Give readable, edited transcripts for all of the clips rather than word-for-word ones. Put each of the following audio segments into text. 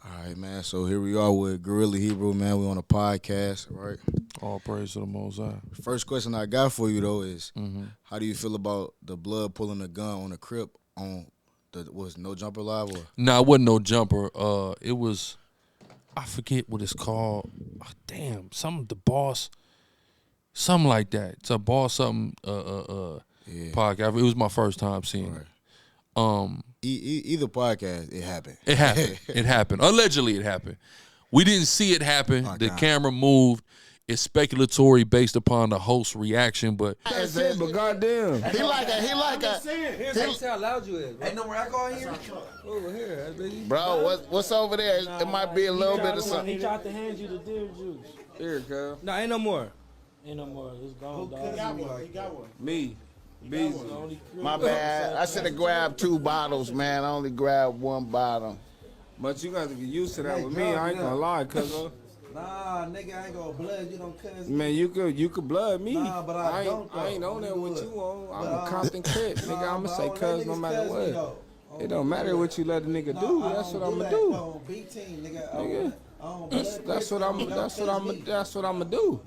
All right, man. So here we are with Gorilla Hebrew, man. We on a podcast, right? All praise to the Most High. First question I got for you though is, how do you feel about the blood pulling a gun on a Crip on the was No Jumper Live or? Nah, it wasn't no jumper. It was, I forget what it's called. Oh, damn, the boss, something like that. It's a boss something Yeah. podcast. It was my first time seeing it. Either podcast, it happened. It happened. It happened. Allegedly, it happened. We didn't see it happen. The camera moved. It's speculatory based upon the host's reaction, but that's it. But goddamn, he like a. See how loud you is. Ain't no more alcohol here. Over here, baby. Bro, what's over there? It might be a little bit of something. He tried to hand you the deer juice. Here, girl. No, ain't no more. Ain't no more. It's gone, dog. He got one. Me. BEEZY. My bad. I should have grabbed 2 bottles, man. I only grabbed 1 bottle. But you got to get used to that with me. I ain't gonna lie, cuz. Nah, nigga, I ain't gonna blood you, don't cuss. Man, you could blood me. Nah, but I ain't on that what you on. I'm a Compton Crip, nigga. I'ma say cuz no matter what. It don't matter what you let a nigga do. That's what I'ma do. Nigga. That's what I'ma do.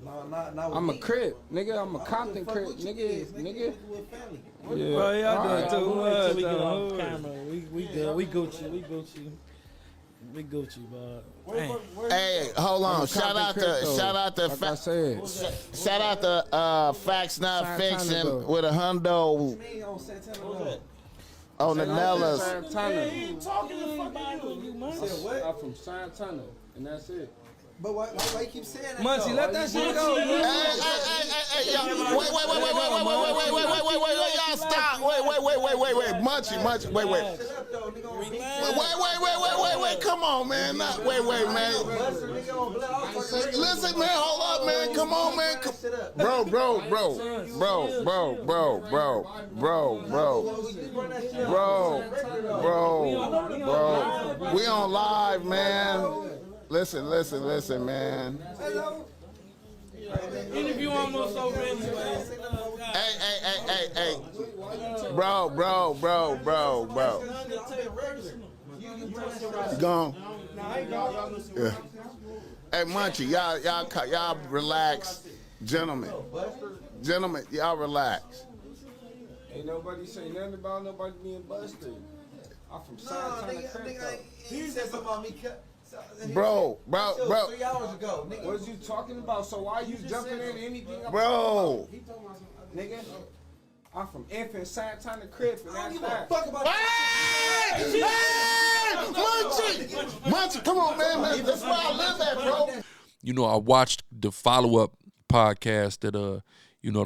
I'm a Crip, nigga. I'm a Compton Crip, nigga. Yeah. Bro, y'all Alright. doing too much. We get on camera. We good. We Gucci. We Gucci, bro. Hey, hold on. Shout out to like I said. shout out to Facts Not Santana, Fiction though. with a hundo on the Nellas. Santana. I'm I'm from Santana, and that's it. But why you keep saying that? Munchie, let that shit go. Hey, y'all. Wait, y'all stop. Wait. Munchie, wait. Come on, man. Wait, man. Listen, man, hold up, man. Come on, man. Bro. We on live, man. Listen, man. Interview almost over anyway. Hey. Bro. You gone? Yeah. Hey, Munchie, y'all relax. Gentlemen, y'all relax. Ain't nobody say nothing about nobody being busted. I'm from Santana Crip. He said something about me. Bro. 3 hours ago, nigga. What are you talking about? So why you jumping in anything? Bro. Nigga, I'm from infant Santana Crip, and that's that. Fuck about Munchie, come on, man. That's where I live at, bro. you know, I watched the follow-up podcast that the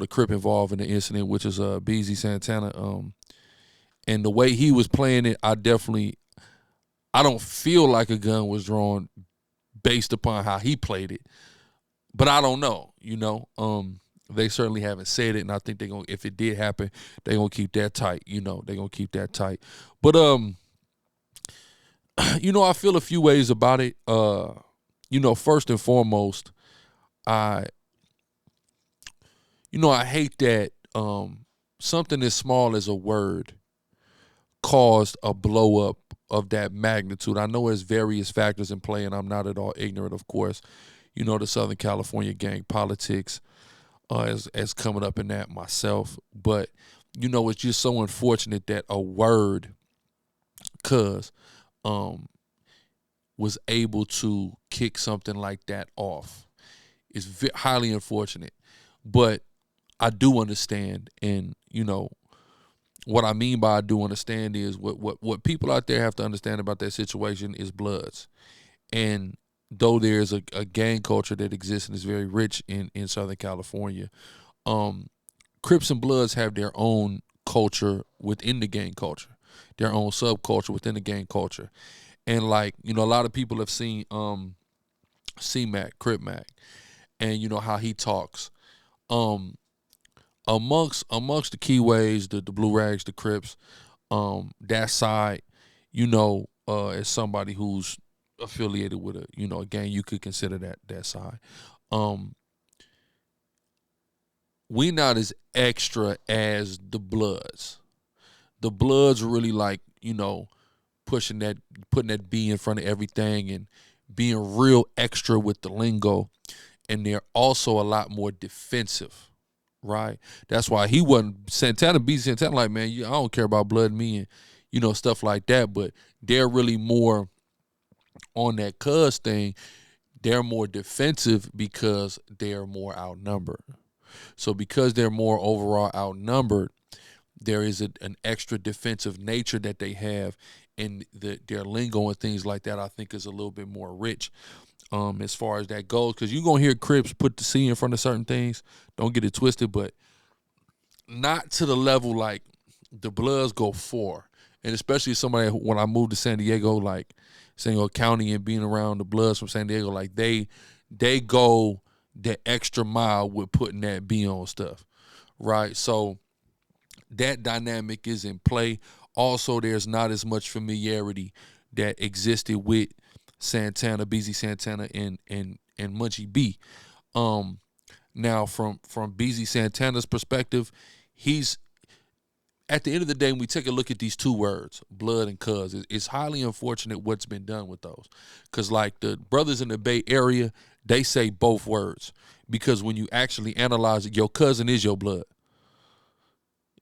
Crip involved in the incident, which is BZ Santana. And the way he was playing it, I don't feel like a gun was drawn based upon how he played it. But I don't know, They certainly haven't said it, and I think if it did happen, they're gonna keep that tight, They're gonna keep that tight. But I feel a few ways about it. First and foremost, I hate that something as small as a word caused a blow up of that magnitude. I know there's various factors in play, and I'm not at all ignorant, of course. The Southern California gang politics as coming up in that myself. But, it's just so unfortunate that a word, was able to kick something like that off. It's highly unfortunate. But I do understand, and, what I mean by I do understand is what people out there have to understand about that situation is Bloods. And though there's a gang culture that exists and is very rich in Southern California, Crips and Bloods have their own culture within the gang culture, their own subculture within the gang culture. And a lot of people have seen C-Mac, Crip Mac, and how he talks. Amongst the keyways, the Blue Rags, the Crips, that side, as somebody who's affiliated with a gang, you could consider that side. We not as extra as the Bloods. The Bloods really putting that B in front of everything and being real extra with the lingo. And they're also a lot more defensive, right? That's why he wasn't Santana, BeeZy Santana, like, man, I don't care about blood, me, and, stuff like that. But they're really more on that cuz thing. They're more defensive because they're more outnumbered. So because they're more overall outnumbered, there is an extra defensive nature that they have, and their lingo and things like that, I think, is a little bit more rich. As far as that goes, because you're going to hear Crips put the C in front of certain things. Don't get it twisted, but not to the level like the Bloods go for. And especially somebody, when I moved to San Diego, like San Diego County, and being around the Bloods from San Diego, like they go the extra mile with putting that B on stuff, right? So that dynamic is in play. Also, there's not as much familiarity that existed with Santana, BeeZy Santana, and Munchie B. Now from BeeZy Santana's perspective, he's, at the end of the day, when we take a look at these two words, blood and cuz, it's highly unfortunate what's been done with those. Because like the brothers in the Bay Area, they say both words. Because when you actually analyze it, your cousin is your blood.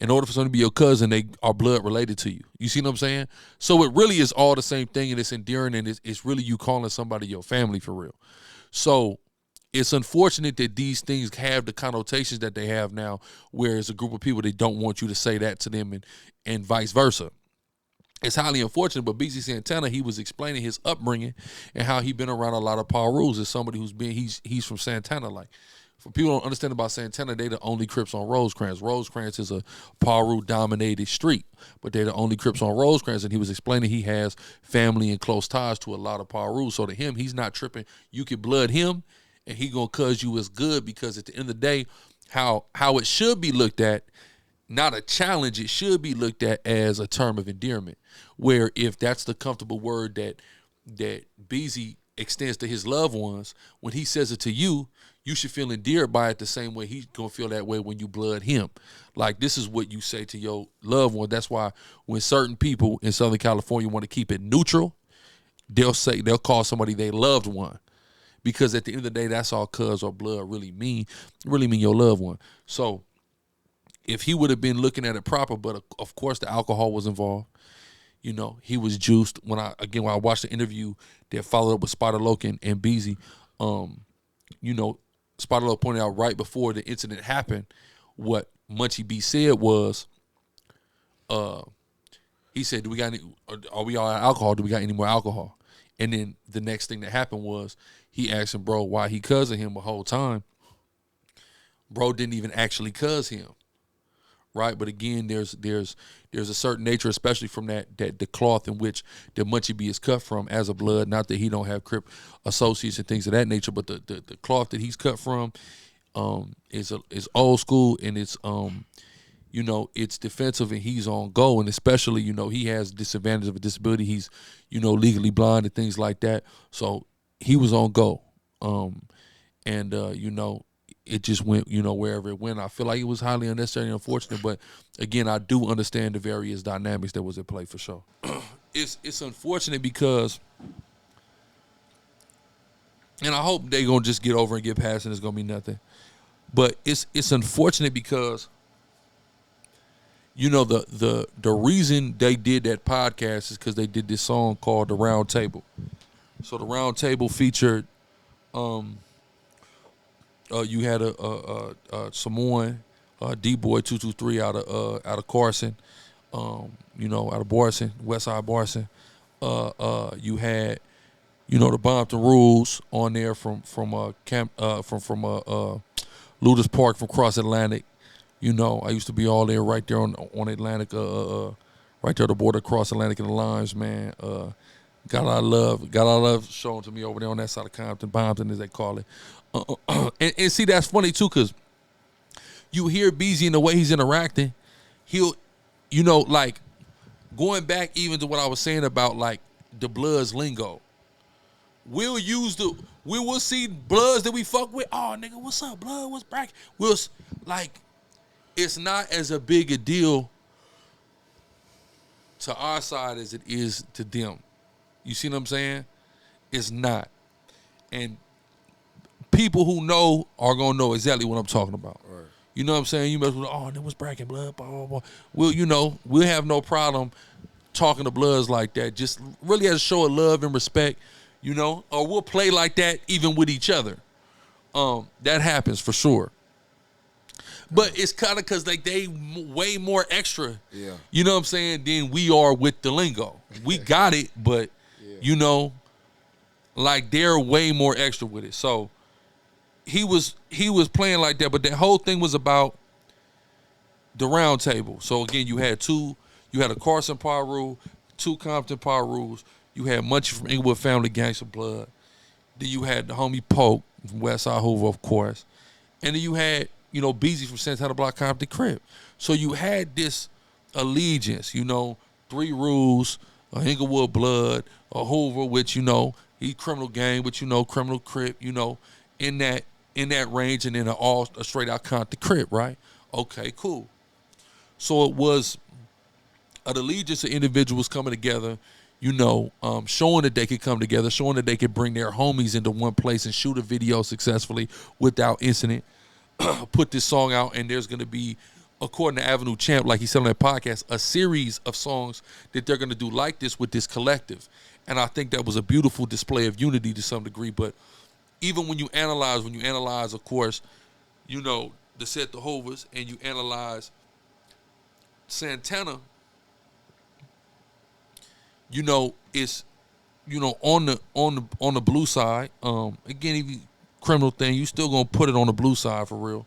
In order for someone to be your cousin, they are blood related to you. You see what I'm saying? So it really is all the same thing, and it's endearing, and it's really you calling somebody your family for real. So it's unfortunate that these things have the connotations that they have now, where it's a group of people that don't want you to say that to them, and vice versa. It's highly unfortunate, but BeeZy Santana, he was explaining his upbringing and how he been around a lot of Pirus as somebody he's from Santana. Like, for people who don't understand about Santana, they the only Crips on Rosecrans. Rosecrans is a Piru-dominated street, but they're the only Crips on Rosecrans, and he was explaining he has family and close ties to a lot of Pirus. So to him, he's not tripping. You can blood him, and he gonna cuz you as good, because at the end of the day, how it should be looked at, not a challenge, it should be looked at as a term of endearment, where if that's the comfortable word that BeeZy extends to his loved ones, when he says it to you, you should feel endeared by it the same way he's gonna feel that way when you blood him. Like, this is what you say to your loved one. That's why when certain people in Southern California want to keep it neutral, they'll call somebody their loved one. Because at the end of the day, that's all cuz or blood really mean your loved one. So if he would have been looking at it proper, but of course the alcohol was involved. He was juiced. When I watched the interview that followed up with Spider Loc and BeeZy, Spider Loc pointed out right before the incident happened, what Munchie B said was, he said, are we all out of alcohol? Do we got any more alcohol? And then the next thing that happened was he asked him, bro, why he cussing him the whole time. Bro didn't even actually cuss him. Right, but again, there's a certain nature, especially from the cloth in which the Munchie B is cut from as a blood. Not that he don't have Crip associates and things of that nature, but the cloth that he's cut from is old school, and it's it's defensive, and he's on go, and especially he has disadvantage of a disability. He's legally blind and things like that, so he was on go, it just went, wherever it went. I feel like it was highly unnecessary and unfortunate, but again, I do understand the various dynamics that was at play for sure. It's unfortunate because, and I hope they gonna just get over and get past and it's gonna be nothing. But it's unfortunate because, the reason they did that podcast is because they did this song called The Round Table. So The Round Table featured you had a Samoan, D-Boy 223 out of Carson, out of Borson, Westside Borson. You had, the Bompton Rules on there from LEUDERS Park from Cross Atlantic. I used to be all there, right there on Atlantic, right there at the border, Cross Atlantic and the Limes, man. Got a lot of love shown to me over there on that side of Compton, Bompton as they call it. And see, that's funny too, because you hear BeEZY in the way he's interacting, he'll, like, going back even to what I was saying about, like, the Bloods lingo. We'll see Bloods that we fuck with. Oh, nigga, what's up, Blood? What's bracket? Like, it's not as a big a deal to our side as it is to them. You see what I'm saying? It's not. And people who know are going to know exactly what I'm talking about. Right. You know what I'm saying? You must be like, oh, that was bragging blood, blah, blah, blah. Well, you know, we'll have no problem talking to Bloods like that. Just really as a show of love and respect, you know, or we'll play like that even with each other. That happens for sure. But it's kind of because like they way more extra, you know what I'm saying, than we are with the lingo. We got it, but, you know, like they're way more extra with it. So he was playing like that, but that whole thing was about the round table. So again, you had a Carson PIRU, 2 Compton PIRUs. You had Munchie from Inglewood Family Gangster Blood. Then you had the homie Poke from Westside Hoover, of course. And then you had, you know, BEEZY from Santana Block Compton Crip. So you had this allegiance, you know, 3 rules, a Inglewood Blood, a Hoover, which, you know, he criminal gang, but, you know, criminal Crip, you know, in that range, and then a straight out Compton Crip, right? Okay, cool. So it was an allegiance of individuals coming together, you know, showing that they could come together, showing that they could bring their homies into one place and shoot a video successfully without incident, put this song out, and there's going to be, according to Avenue Champ, like he said on that podcast, a series of songs that they're going to do like this with this collective. And I think that was a beautiful display of unity to some degree. But even when you analyze, of course, you know, the set the Hoovers, and you analyze Santana, you know, it's, you know, on the blue side. Again, if you criminal thing, you still gonna put it on the blue side for real.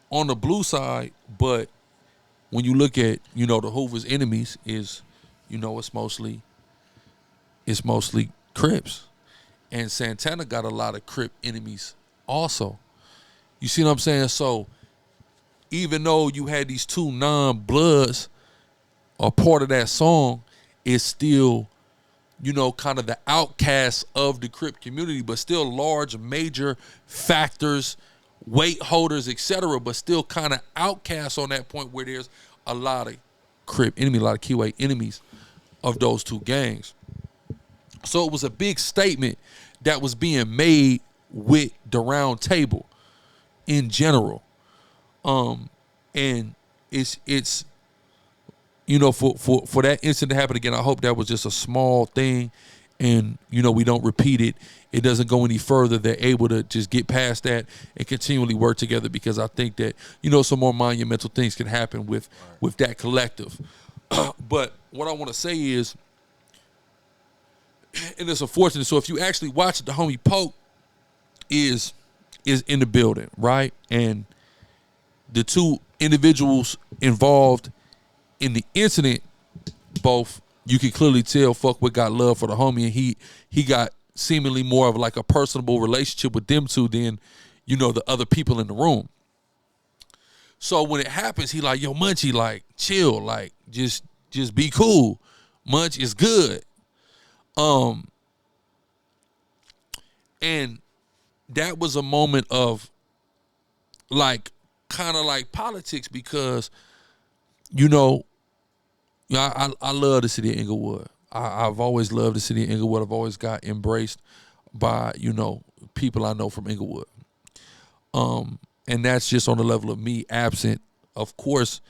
On the blue side, but when you look at, you know, the Hoover's enemies is, you know, it's mostly Crips. And Santana got a lot of Crip enemies also. You see what I'm saying? So even though you had these 2 non-bloods a part of that song, is still, you know, kind of the outcasts of the Crip community, but still large, major factors, weight holders, etc., but still kind of outcasts on that point where there's a lot of Crip enemy, a lot of keyway enemies of those 2 gangs. So it was a big statement that was being made with the round table in general. And it's you know, for that incident to happen again, I hope that was just a small thing, and, you know, we don't repeat it. It doesn't go any further. They're able to just get past that and continually work together, because I think that, you know, some more monumental things can happen with that collective. But what I want to say is, and it's unfortunate, so if you actually watch it, the homie Poke is in the building, right? And the 2 individuals involved in the incident, both, you can clearly tell Fuckwit got love for the homie, and he got seemingly more of like a personable relationship with them 2 than, you know, the other people in the room. So when it happens, he like, yo, Munchie, like, chill, like, just be cool. Munch is good. And that was a moment of, like, kind of like politics, because, you know, I love the city of Inglewood. I've always loved the city of Inglewood. I've always got embraced by, you know, people I know from Inglewood. And that's just on the level of me, absent, of course,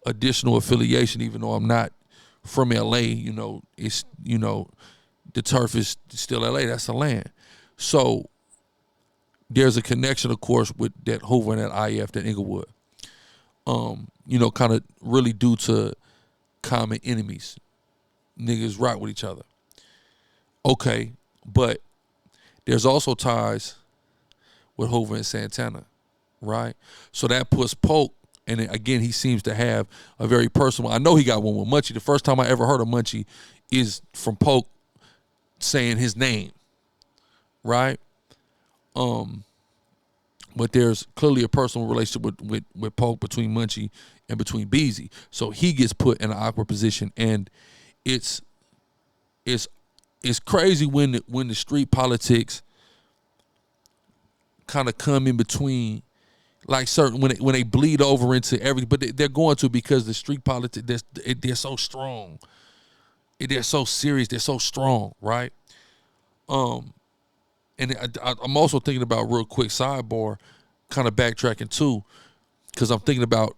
additional affiliation, even though I'm not from LA, you know, it's, you know, the turf is still LA, that's the land. So there's a connection, of course, with that Hoover and that IF, that Inglewood. You know, kind of really due to common enemies. Niggas rock with each other. Okay, but there's also ties with Hoover and Santana, right? So that puts Poke, and again, he seems to have a very personal, I know he got one with Munchie. The first time I ever heard of Munchie is from Poke saying his name, right? But there's clearly a personal relationship with Poke between Munchie and between BEEZY. So he gets put in an awkward position, and it's crazy when the street politics kind of come in between, like certain when they bleed over into everything, but they're going to because the street politics they're so strong, they're so serious, they're so strong, right? And I'm also thinking about real quick sidebar, kind of backtracking too, because I'm thinking about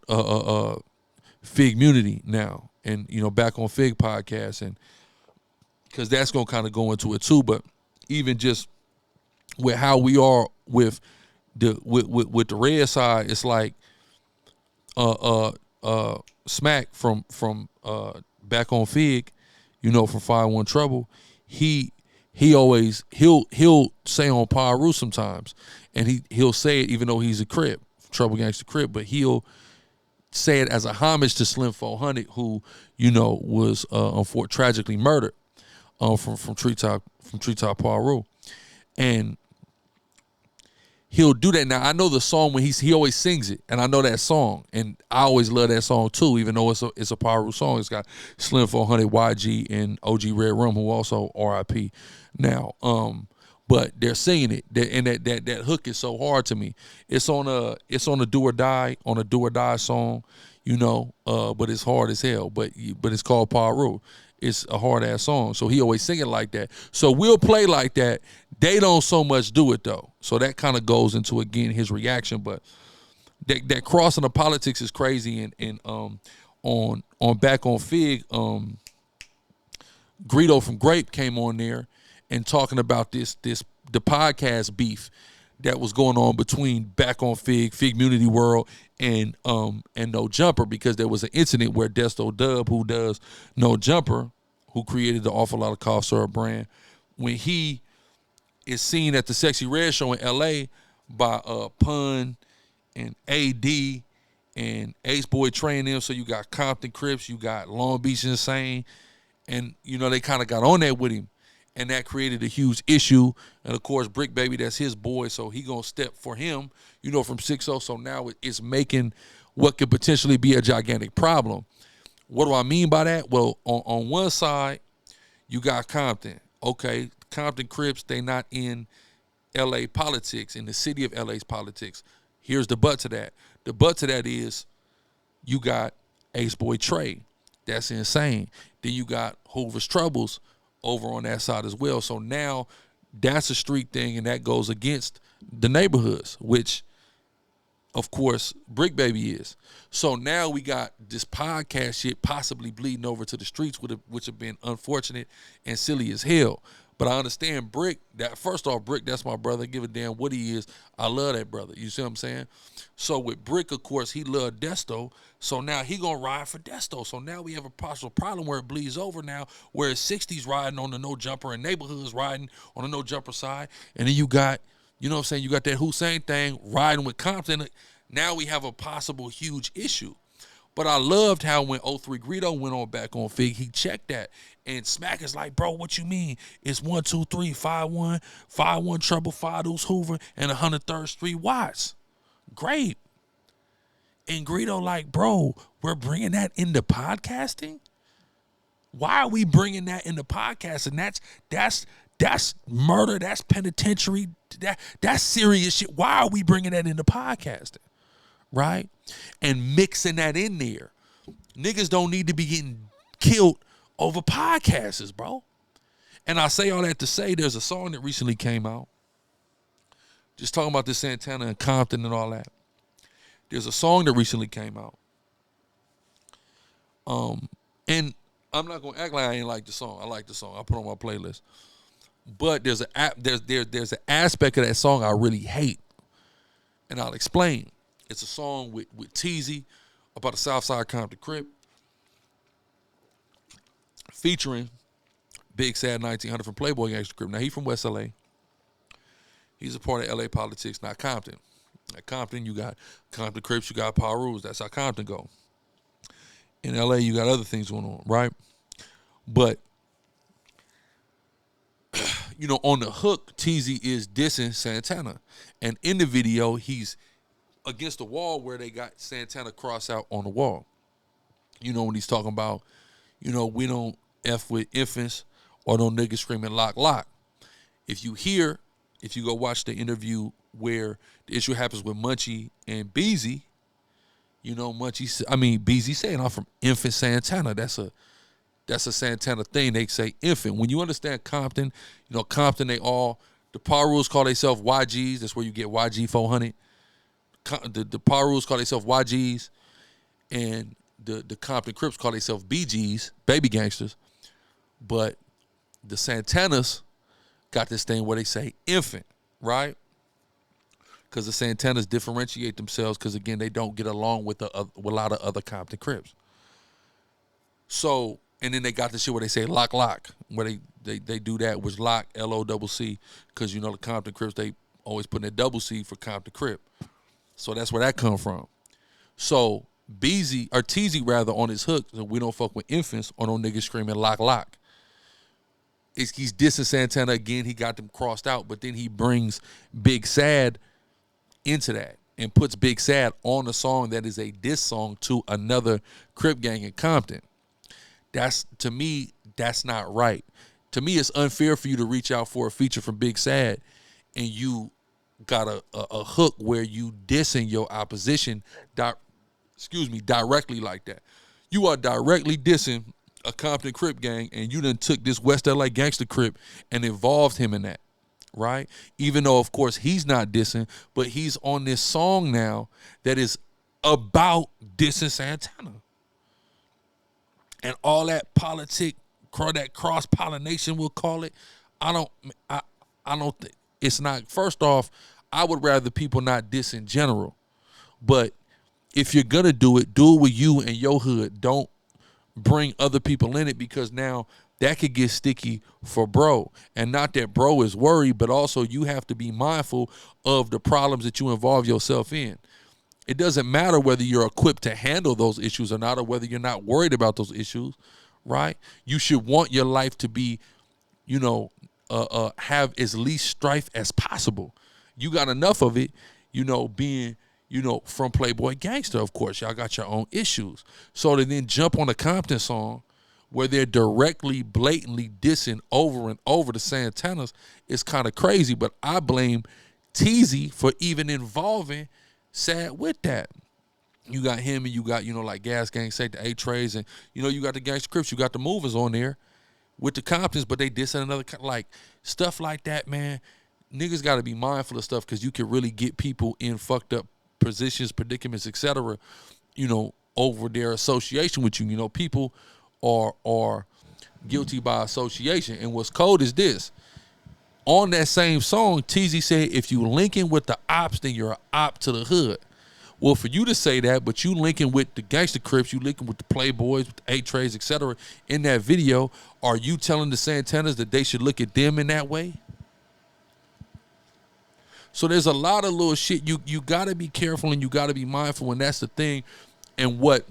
Fig Munity now, and you know back on Fig podcast, and because that's gonna kind of go into it too, but even just with how we are with the red side, it's like Smack from back on Fig, you know, from 5-1 Trouble, he'll say on PIRU sometimes, and he'll say it even though he's a Crip, Trouble Gangster Crip, but he'll say it as a homage to Slim 400, who you know was tragically murdered from Treetop PIRU, and he'll do that. Now I know the song when he always sings it, and I know that song, and I always love that song too, even though it's a PIRU song. It's got Slim 400, YG, and OG Red Rum, who also RIP now. But they're singing it, and that hook is so hard to me. It's on a Do or Die song, you know. But it's hard as hell. But it's called PIRU. It's a hard ass song, so he always sing it like that. So we'll play like that. They don't so much do it though. So that kind of goes into again his reaction. But that crossing the politics is crazy. And on back on Fig, Greedo from Grape came on there and talking about the podcast beef that was going on between back on Fig Munity World and No Jumper, because there was an incident where Desto Dub, who does No Jumper, who created the Awful Lot of Cough Syrup brand, when he is seen at the Sexy Red show in LA by Pun and AD and Ace Boy Train them. So you got Compton Crips, you got Long Beach Insane, and you know they kind of got on that with him. And that created a huge issue. And, of course, Brick Baby, that's his boy, so he going to step for him, you know, from 6-0. So now it's making what could potentially be a gigantic problem. What do I mean by that? Well, on one side, you got Compton. Okay, Compton Crips, they not in L.A. politics, in the city of L.A.'s politics. Here's the but to that. The but to that is you got Ace Boy Trey. That's insane. Then you got Hoover's Troubles over on that side as well. So now that's a street thing, and that goes against the neighborhoods, which, of course, Brick Baby is. So now we got this podcast shit possibly bleeding over to the streets, which have been unfortunate and silly as hell. But I understand Brick, first off, Brick, that's my brother. Give a damn what he is. I love that brother. You see what I'm saying? So with Brick, of course, he loved Desto. So now he going to ride for Desto. So now we have a possible problem where it bleeds over now, where it's 60s riding on the No Jumper and neighborhoods riding on the No Jumper side. And then you got, you know what I'm saying, you got that Hussein thing riding with Compton. Now we have a possible huge issue. But I loved how when 03 Greedo went on back on Fig, he checked that. And Smack is like, bro, what you mean? It's 1, 2, 3, 5-1, 5-1 Trouble, 5 Deuce Hoover, and 103rd Street Watts. Great. And Greedo like, bro, we're bringing that into podcasting? Why are we bringing that into podcasting? That's murder. That's penitentiary. That's serious shit. Why are we bringing that into podcasting? Right? And mixing that in there. Niggas don't need to be getting killed over podcasts, bro. And I say all that to say there's a song that recently came out. Just talking about this Santana and Compton and all that. There's a song that recently came out. And I'm not gonna act like I ain't like the song. I like the song. I put it on my playlist. But there's an aspect of that song I really hate. And I'll explain. It's a song with TEEZZY about the Southside Compton Crip, featuring Big Sad 1900 from Playboy Gangster Crip. Now, he from West LA. He's a part of LA politics, not Compton. At Compton, you got Compton Crips, you got PIRUs. That's how Compton go. In LA, you got other things going on, right? But, you know, on the hook, TEEZZY is dissing Santana. And in the video, he's against the wall where they got Santana cross out on the wall. You know, when he's talking about, you know, we don't F with infants or no niggas screaming lock, lock. If you hear if you go watch the interview where the issue happens with Munchie and BEEZY, you know, BEEZY saying, I'm from Infant Santana. That's a Santana thing. They say infant. When you understand Compton, you know, Compton, the PIRUs call themselves YGs. That's where you get YG 400. The PIRUs call themselves YGs, and the Compton Crips call themselves BGs, baby gangsters. But the Santanas got this thing where they say infant, right? Because the Santanas differentiate themselves because, again, they don't get along with a lot of other Compton Crips. So, and then they got the shit where they say lock, where they do that, which lock, LOCC, because, you know, the Compton Crips, they always put in a double C for Compton Crip. So that's where that come from. So BEEZY, or TEEZZY rather, on his hook, so we don't fuck with infants, or no niggas screaming lock. He's dissing Santana again. He got them crossed out, but then he brings Big Sad into that and puts Big Sad on a song that is a diss song to another Crip gang in Compton. To me, that's not right. To me, it's unfair for you to reach out for a feature from Big Sad and you got a hook where you dissing your opposition directly like that. You are directly dissing a Compton Crip gang, and you done took this West LA gangster Crip and involved him in that, right? Even though, of course, he's not dissing, but he's on this song now that is about dissing Santana. And all that that cross-pollination, we'll call it, I don't think, it's not, first off, I would rather people not diss in general. But if you're going to do it with you and your hood. Don't bring other people in it, because now that could get sticky for bro. And not that bro is worried, but also you have to be mindful of the problems that you involve yourself in. It doesn't matter whether you're equipped to handle those issues or not, or whether you're not worried about those issues, right? You should want your life to be, you know, have as least strife as possible. You got enough of it, you know, being, you know, from Playboy Gangster, of course. Y'all got your own issues. So to then jump on a Compton song where they're directly, blatantly dissing over and over the Santanas is kind of crazy. But I blame TEEZZY for even involving Sad with that. You got him, and you got, you know, like Gas Gang, say the A-Trays, and, you know, you got the Gangsta Crips, you got the Movers on there with the Comptons, but they dissing another, like, stuff like that, man. Niggas got to be mindful of stuff, because you can really get people in fucked up positions, predicaments, etc., you know, over their association with you. You know, people are guilty by association. And what's cold is this. On that same song, TEEZZY said, if you linking with the ops, then you're an op to the hood. Well, for you to say that, but you linking with the Gangsta Crips, you linking with the Playboys, with the A-Trays, etc., in that video, are you telling the Santanas that they should look at them in that way? So there's a lot of little shit. You got to be careful and you got to be mindful, and that's the thing. And what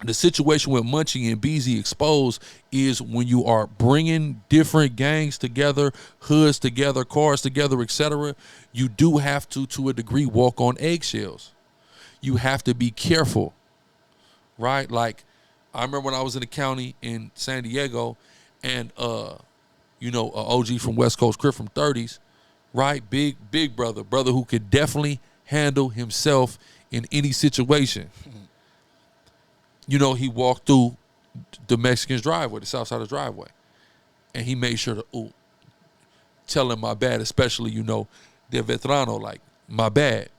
the situation with Munchie and BEEZY exposed is when you are bringing different gangs together, hoods together, cars together, etc., you do have to a degree, walk on eggshells. You have to be careful, right? Like, I remember when I was in the county in San Diego, and, you know, an OG from West Coast, Crip from 30s, right? Big brother who could definitely handle himself in any situation. You know, he walked through the Mexican's driveway, the south side of the driveway, and he made sure to tell him my bad, especially, you know, the veterano, like, my bad,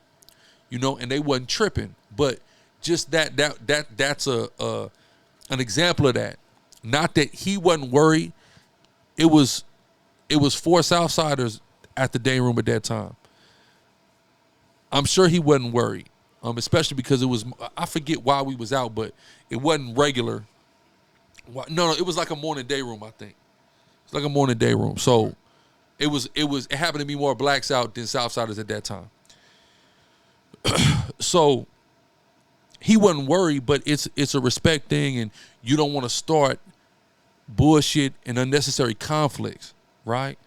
you know, and they wasn't tripping. But just that's an example of that. Not that he wasn't worried. It was 4 Southsiders at the day room at that time. I'm sure he wasn't worried. Especially because it was, I forget why we was out, but it wasn't regular. No, it was like a morning day room, I think. It's like a morning day room. So it happened to be more blacks out than Southsiders at that time. So he wasn't worried, but it's a respect thing, and you don't want to start bullshit and unnecessary conflicts, right?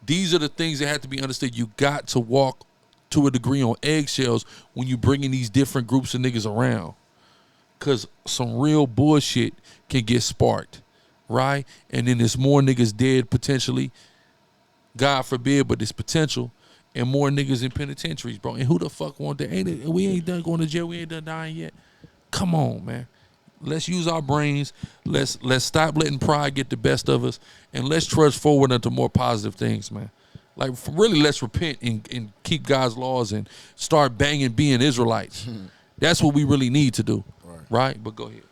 These are the things that have to be understood. You got to walk to a degree on eggshells when you bringing these different groups of niggas around, because some real bullshit can get sparked, right? And then there's more niggas dead potentially, God forbid, but there's potential. and more niggas in penitentiaries, bro. And who the fuck want that? We ain't done going to jail. We ain't done dying yet. Come on, man. Let's use our brains. Let's stop letting pride get the best of us, and let's trudge forward into more positive things, man. Like, really, let's repent and keep God's laws and start banging being Israelites. That's what we really need to do, right? But go ahead.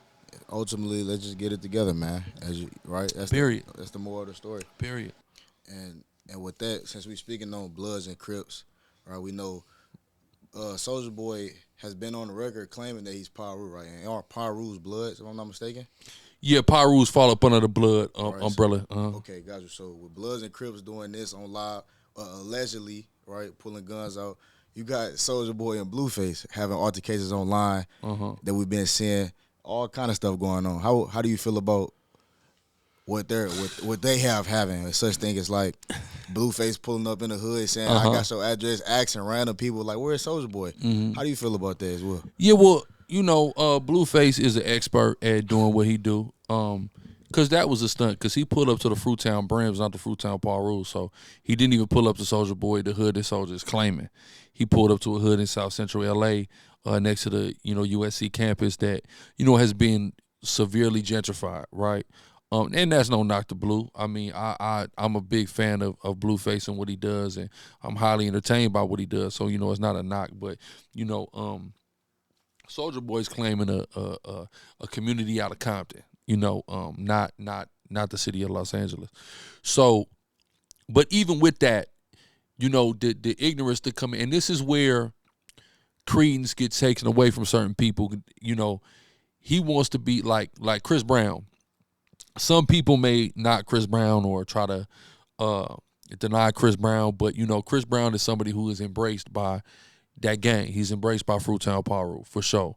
Ultimately, let's just get it together, man. Right? That's Period. That's the moral of the story. Period. And with that, since we speaking on Bloods and Crips, right? We know Soulja Boy has been on the record claiming that he's PIRU, right? And are PIRU's Bloods, if I'm not mistaken? Yeah, PIRU's fall up under the blood umbrella. Okay, gotcha. So with Bloods and Crips doing this on live, allegedly, right, pulling guns out, you got Soulja Boy and Blueface having altercations online that we've been seeing, all kind of stuff going on. How do you feel about what they have having such thing as like Blueface pulling up in the hood saying, I got your address, asking random people like, where's Soulja Boy? How do you feel about that as well? Yeah, well, you know, Blueface is an expert at doing what he do. Cause that was a stunt. Cause he pulled up to the Fruitown BRIMS, not the Fruitown PIRU. So he didn't even pull up to Soulja Boy, the hood that Soulja is claiming. He pulled up to a hood in South Central LA, next to the USC campus that has been severely gentrified, right? And that's no knock to Blue. I mean, I'm a big fan of Blueface and what he does, and I'm highly entertained by what he does. So it's not a knock, but Soulja Boy's claiming a community out of Compton. Not the city of Los Angeles. So, but even with that, the ignorance to come in, and this is where credence gets taken away from certain people. He wants to be like Chris Brown. Some people may knock Chris Brown or try to deny Chris Brown, but Chris Brown is somebody who is embraced by that gang. He's embraced by Fruitown PIRU for sure.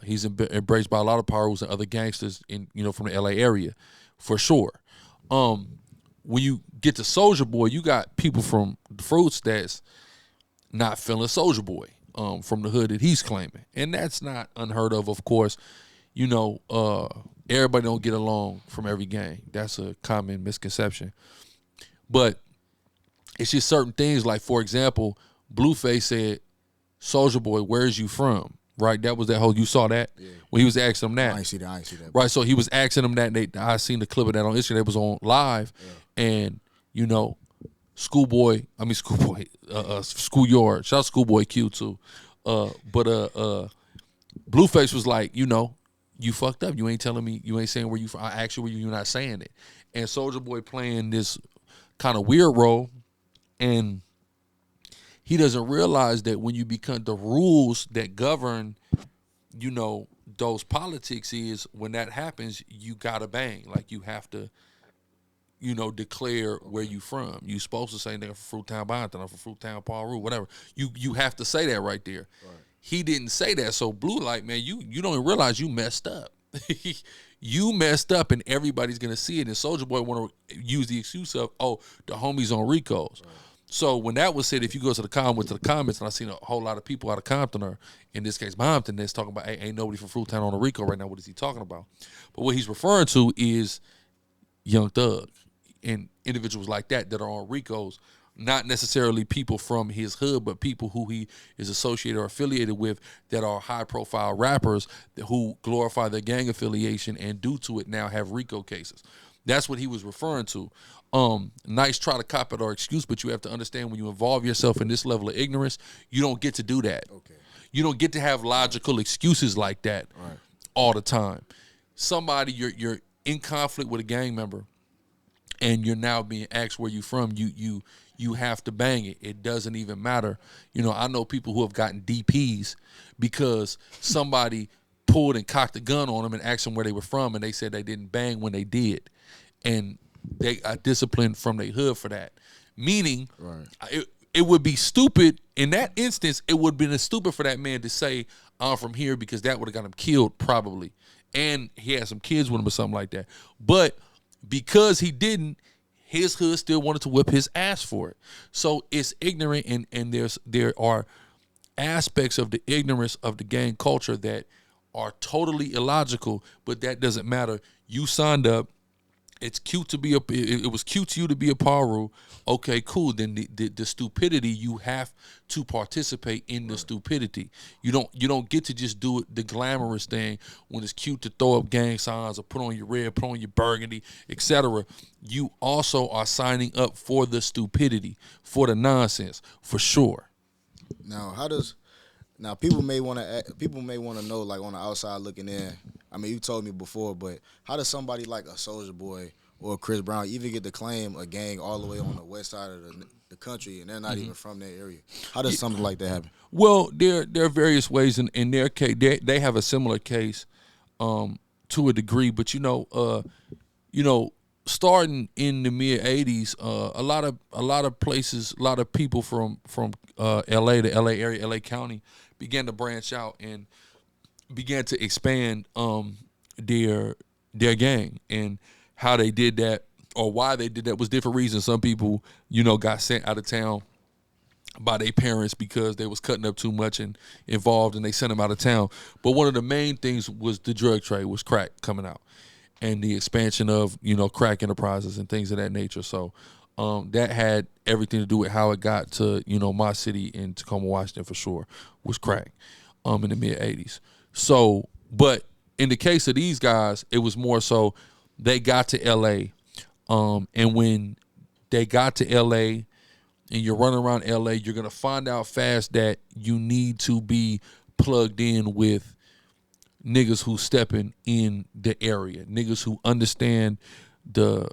He's embraced by a lot of PIRUs and other gangsters from the LA area, for sure. When you get to Soulja Boy, you got people from the Fruits that's not feeling Soulja Boy from the hood that he's claiming, and that's not unheard of course. Everybody don't get along from every gang. That's a common misconception. But it's just certain things, like, for example, Blueface said, Soulja Boy, where's you from? Right? That was that whole, you saw that? Yeah. When he was asking him that. I ain't see that. Right, so he was asking him that. I seen the clip of that on Instagram. It was on live. Yeah. And, Schoolyard. Shout out Schoolboy Q, too. But Blueface was like, you fucked up. You ain't telling me, you ain't saying where you from. I asked you where you're not saying it. And Soulja Boy playing this kind of weird role, and he doesn't realize that when you become the rules that govern, those politics is when that happens, you gotta bang. Like, you have to, declare where you from. You supposed to say nigga from Fruitown Butta, I'm from Fruitown PIRU, whatever. You have to say that right there. Right. He didn't say that, so Blue like, man, you don't realize you messed up. You messed up, and everybody's gonna see it. And Soulja Boy want to use the excuse of, the homies on Rico's. Right. So when that was said, if you go to the comments, and I seen a whole lot of people out of Compton, or in this case Compton, that's talking about, hey, ain't nobody from Fruitown on a Rico right now. What is he talking about? But what he's referring to is Young Thug and individuals like that are on Ricos. Not necessarily people from his hood, but people who he is associated or affiliated with that are high-profile rappers who glorify their gang affiliation and due to it now have RICO cases. That's what he was referring to. Nice try to cop it or excuse, but you have to understand when you involve yourself in this level of ignorance, you don't get to do that. Okay. You don't get to have logical excuses like that all the time. Somebody, you're in conflict with a gang member, and you're now being asked where you from. You have to bang it. It doesn't even matter. I know people who have gotten DPs because somebody pulled and cocked a gun on them and asked them where they were from, and they said they didn't bang when they did. And they are disciplined from their hood for that. Meaning, it would be stupid. In that instance, it would have been stupid for that man to say, I'm from here, because that would have got him killed probably. And he had some kids with him or something like that. But because he didn't, his hood still wanted to whip his ass for it. So it's ignorant, and there are aspects of the ignorance of the gang culture that are totally illogical, but that doesn't matter. You signed up, it's cute to be it was cute to you to be a PIRU. Okay, cool. Then the stupidity, you have to participate in the stupidity. You don't get to just do it the glamorous thing when it's cute to throw up gang signs or put on your red, put on your burgundy, etc. You also are signing up for the stupidity, for the nonsense, for sure. Now people may want to know, like, on the outside looking in. I mean, you told me before, but how does somebody like a Soulja Boy or Chris Brown even get to claim a gang all the way on the west side of the country, and they're not even from that area? How does something like that happen? Well, there are various ways. In their case, they have a similar case to a degree, but starting in the mid '80s, a lot of places, a lot of people from LA, the LA area, LA County, began to branch out and began to expand their gang. And how they did that, or why they did that, was different reasons. Some people, got sent out of town by their parents because they was cutting up too much and involved, and they sent them out of town. But one of the main things was the drug trade, was crack coming out, and the expansion of crack enterprises and things of that nature. So that had everything to do with how it got to my city in Tacoma, Washington, for sure, was crack in the mid '80s. So, but in the case of these guys, it was more so they got to LA, and when they got to LA and you're running around LA, you're gonna find out fast that you need to be plugged in with niggas who stepping in the area, niggas who understand the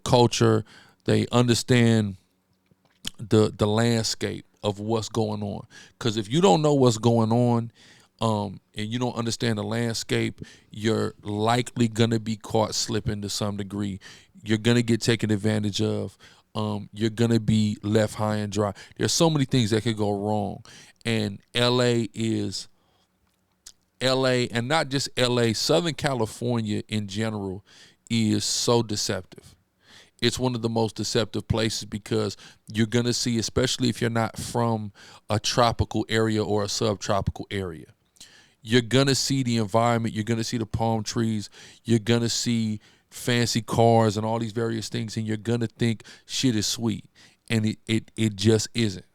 culture, they understand the landscape of what's going on. Because if you don't know what's going on, and you don't understand the landscape, you're likely gonna be caught slipping to some degree. You're gonna get taken advantage of. You're gonna be left high and dry. There's so many things that could go wrong, and LA, and not just LA, Southern California in general is so deceptive. It's one of the most deceptive places because you're gonna see, especially if you're not from a tropical area or a subtropical area, you're gonna see the environment, you're gonna see the palm trees, you're gonna see fancy cars and all these various things, and you're gonna think shit is sweet, and it just isn't.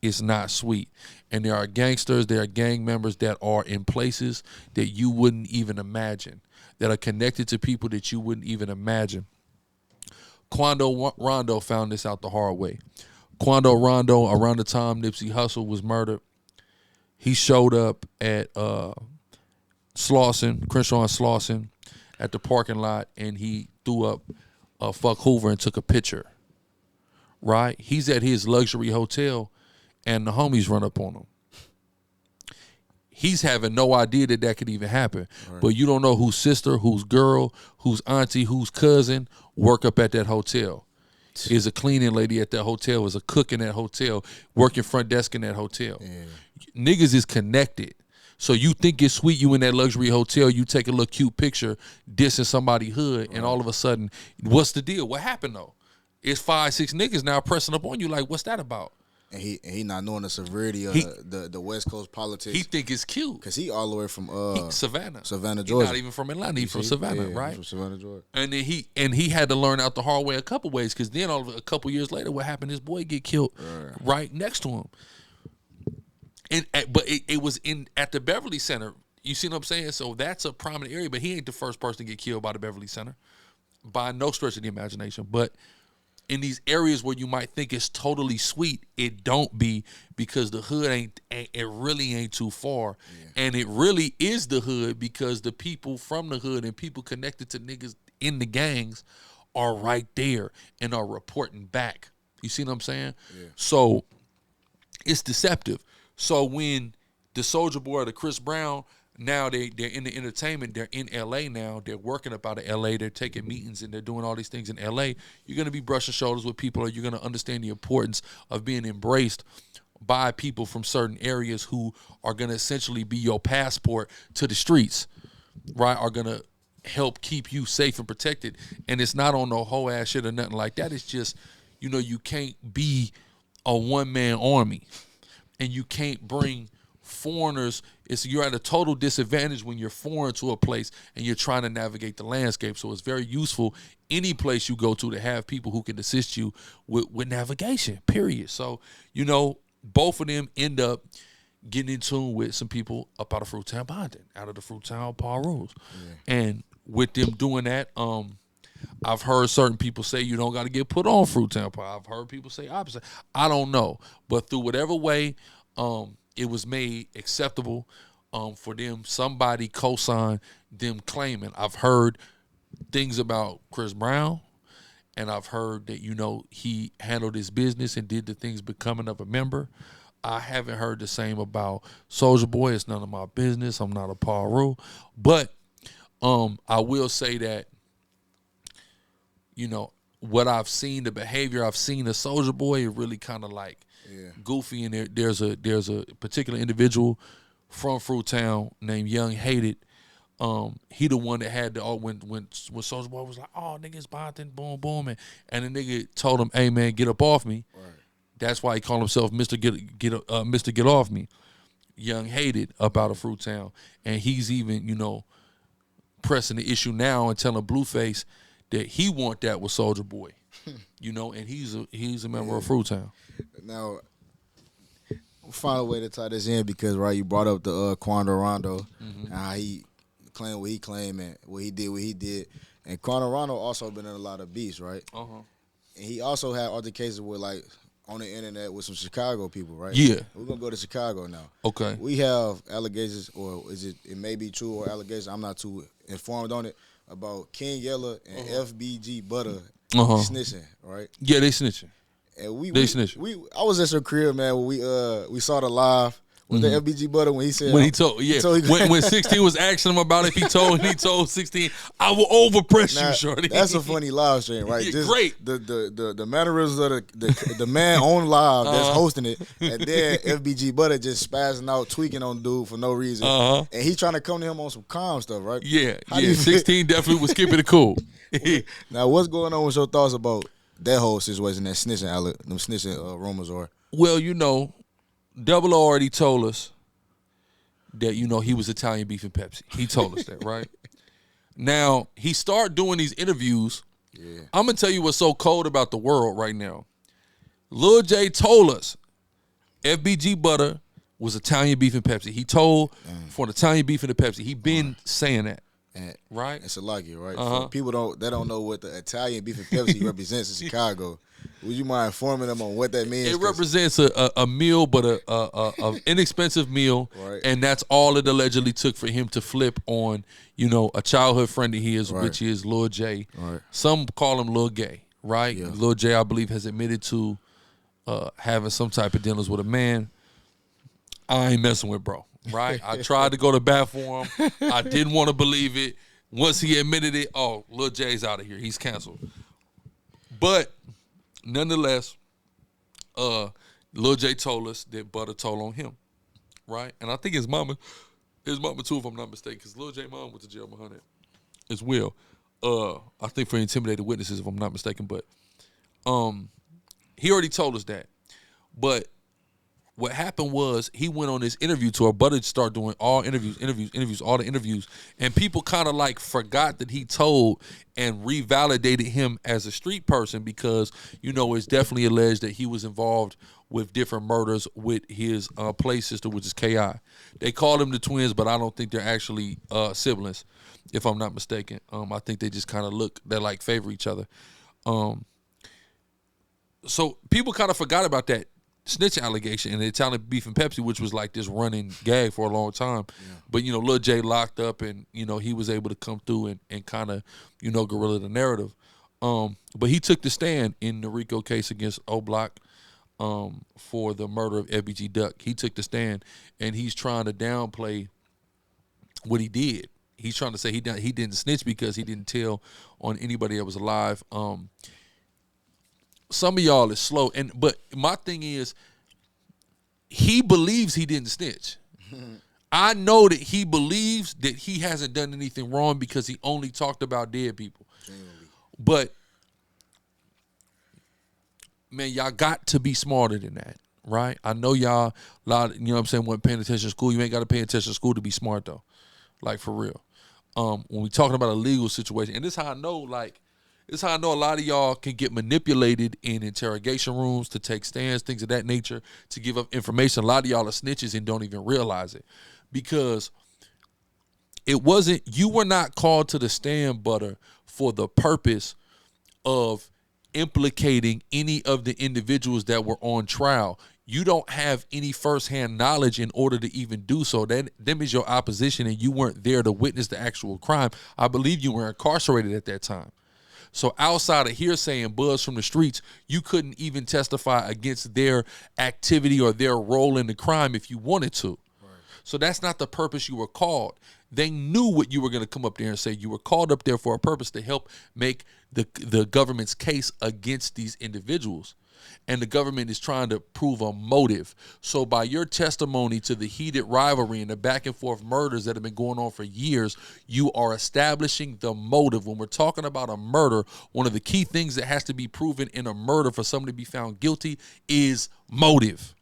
It's not sweet. And there are gangsters, there are gang members that are in places that you wouldn't even imagine, that are connected to people that you wouldn't even imagine. Quando Rondo found this out the hard way. Quando Rondo, around the time Nipsey Hussle was murdered, he showed up at Slauson, Crenshaw and Slauson, at the parking lot, and he threw up a fuck Hoover and took a picture. Right? He's at his luxury hotel, and the homies run up on him. He's having no idea that could even happen. Right. But you don't know whose sister, whose girl, whose auntie, whose cousin work up at that hotel. Is a cleaning lady at that hotel, is a cook in that hotel, working front desk in that hotel. Yeah. Niggas is connected. So you think it's sweet, you in that luxury hotel, you take a little cute picture, dissing somebody hood, and all of a sudden, what's the deal? What happened though? It's 5-6 niggas now pressing up on you like, what's that about? And he not knowing the severity of the West Coast politics. He think it's cute. Because he all the way from Savannah, Georgia. He's not even from Atlanta. He's from Savannah, right? He's from Savannah, Georgia. And then he had to learn out the hard way a couple ways, because then a couple years later, what happened? His boy get killed right next to him. But it was at the Beverly Center. You see what I'm saying? So that's a prominent area, but he ain't the first person to get killed by the Beverly Center, by no stretch of the imagination. But in these areas where you might think it's totally sweet, it don't be, because the hood it really ain't too far. Yeah. And it really is the hood, because the people from the hood and people connected to niggas in the gangs are right there and are reporting back. You see what I'm saying? Yeah. So it's deceptive. So when the Soulja Boy or the Chris Brown, now they're in the entertainment, they're in LA now, they're working up out of LA, they're taking meetings and they're doing all these things in LA, you're gonna be brushing shoulders with people, or you're gonna understand the importance of being embraced by people from certain areas who are gonna essentially be your passport to the streets, right? Are gonna help keep you safe and protected. And it's not on no whole ass shit or nothing like that. It's just, you can't be a one-man army, and you can't bring foreigners, you're at a total disadvantage when you're foreign to a place and you're trying to navigate the landscape. So it's very useful any place you go to have people who can assist you with navigation, period. So, both of them end up getting in tune with some people up out of Fruitown Bonding, out of the Fruitown PIRUs. Yeah. And with them doing that, I've heard certain people say you don't got to get put on Fruitown Pie. I've heard people say opposite. I don't know. But through whatever way it was made acceptable for them, somebody co-signed them claiming. I've heard things about Chris Brown, and I've heard that, he handled his business and did the things becoming of a member. I haven't heard the same about Soulja Boy. It's none of my business. I'm not a PIRU. But I will say that, what I've seen, the behavior I've seen of Soulja Boy is really kind of like goofy. And there's a particular individual from Fruitown named Young Hated. He the one that had when Soulja Boy was like, oh, niggas bonding, boom, boom, and the nigga told him, hey man, get up off me. Right. That's why he called himself Mr. Get Off Me. Young Hated up out of Fruitown, and he's even pressing the issue now and telling Blueface that he want that with Soulja Boy, and he's a member of Fruitown. Now, we'll find a way to tie this in because you brought up the Quando Rondo and how he claimed what he claimed and what he did, and Quando Rondo also been in a lot of beefs, right? And he also had altercations with on the internet with some Chicago people, right? Yeah. We're gonna go to Chicago now. Okay. We have allegations, or it may be true or allegations, I'm not too informed on it, about King Yella and FBG Butta snitching, right? Yeah, they snitching. And they snitching. I was at your crib, man, when we saw the live with the FBG Butta when he said when 16 was asking him about it, he told 16, I will overpress you, shorty. That's a funny live stream, right? Just great. The mannerisms of the man on live that's hosting it, and then FBG Butta just spazzing out, tweaking on dude for no reason, and he trying to come to him on some calm stuff, right? Yeah, 16 definitely was keeping it cool. Now, what's going on with your thoughts about that whole situation, that snitching rumors are? Well, Double O already told us that, he was Italian beef and Pepsi. He told us that, right? Now, he started doing these interviews. Yeah. I'm going to tell you what's so cold about the world right now. Lil J told us FBG Butta was Italian beef and Pepsi. He told for the Italian beef and the Pepsi. He been saying that. Right? It's a lucky, right? For people don't know what the Italian beef and Pepsi represents in Chicago. Would you mind informing them on what that means? It represents a meal, but a inexpensive meal, right. And that's all it allegedly took for him to flip on, a childhood friend of his, right. Which is Lil J. Right. Some call him Lil Gay, right? Yeah. Lil J, I believe, has admitted to having some type of dealings with a man. I ain't messing with bro, right? I tried to go to bat for him. I didn't want to believe it. Once he admitted it, Lil J's out of here. He's canceled. But nonetheless, Lil J told us that Butta told on him, right? And I think his mama too, if I'm not mistaken, because Lil J mom went to jail behind it as well. I think for intimidated witnesses, if I'm not mistaken. But he already told us that. But what happened was he went on this interview tour. Butta started doing all all the interviews. And people kind of forgot that he told and revalidated him as a street person because, it's definitely alleged that he was involved with different murders with his play sister, which is K.I. They call them the twins, but I don't think they're actually siblings, if I'm not mistaken. I think they just kind of they favor each other. So people kind of forgot about that snitch allegation and the Italian beef and Pepsi, which was this running gag for a long time. Yeah. But, Lil J locked up and, he was able to come through and kind of, guerrilla the narrative. But he took the stand in the RICO case against O-Block for the murder of FBG Duck. He took the stand and he's trying to downplay what he did. He's trying to say he didn't snitch because he didn't tell on anybody that was alive. Some of y'all is slow, but my thing is, he believes he didn't snitch. I know that he believes that he hasn't done anything wrong because he only talked about dead people. But man, y'all got to be smarter than that, right? I know y'all, a lot, you know what I'm saying, wasn't paying attention to school. You ain't got to pay attention to school to be smart, though. Like, for real. When we talking about a legal situation, and this is how I know, like, this is how I know a lot of y'all can get manipulated in interrogation rooms to take stands, things of that nature, to give up information. A lot of y'all are snitches and don't even realize it. Because it wasn't, you were not called to the stand, Butta, for the purpose of implicating any of the individuals that were on trial. You don't have any firsthand knowledge in order to even do so. That is your opposition, and you weren't there to witness the actual crime. I believe you were incarcerated at that time. So outside of hearsay and buzz from the streets, you couldn't even testify against their activity or their role in the crime if you wanted to. Right. So that's not the purpose you were called. They knew what you were going to come up there and say. You were called up there for a purpose to help make the government's case against these individuals. And the government is trying to prove a motive. So by your testimony to the heated rivalry and the back and forth murders that have been going on for years, you are establishing the motive. When we're talking about a murder, one of the key things that has to be proven in a murder for someone to be found guilty is motive.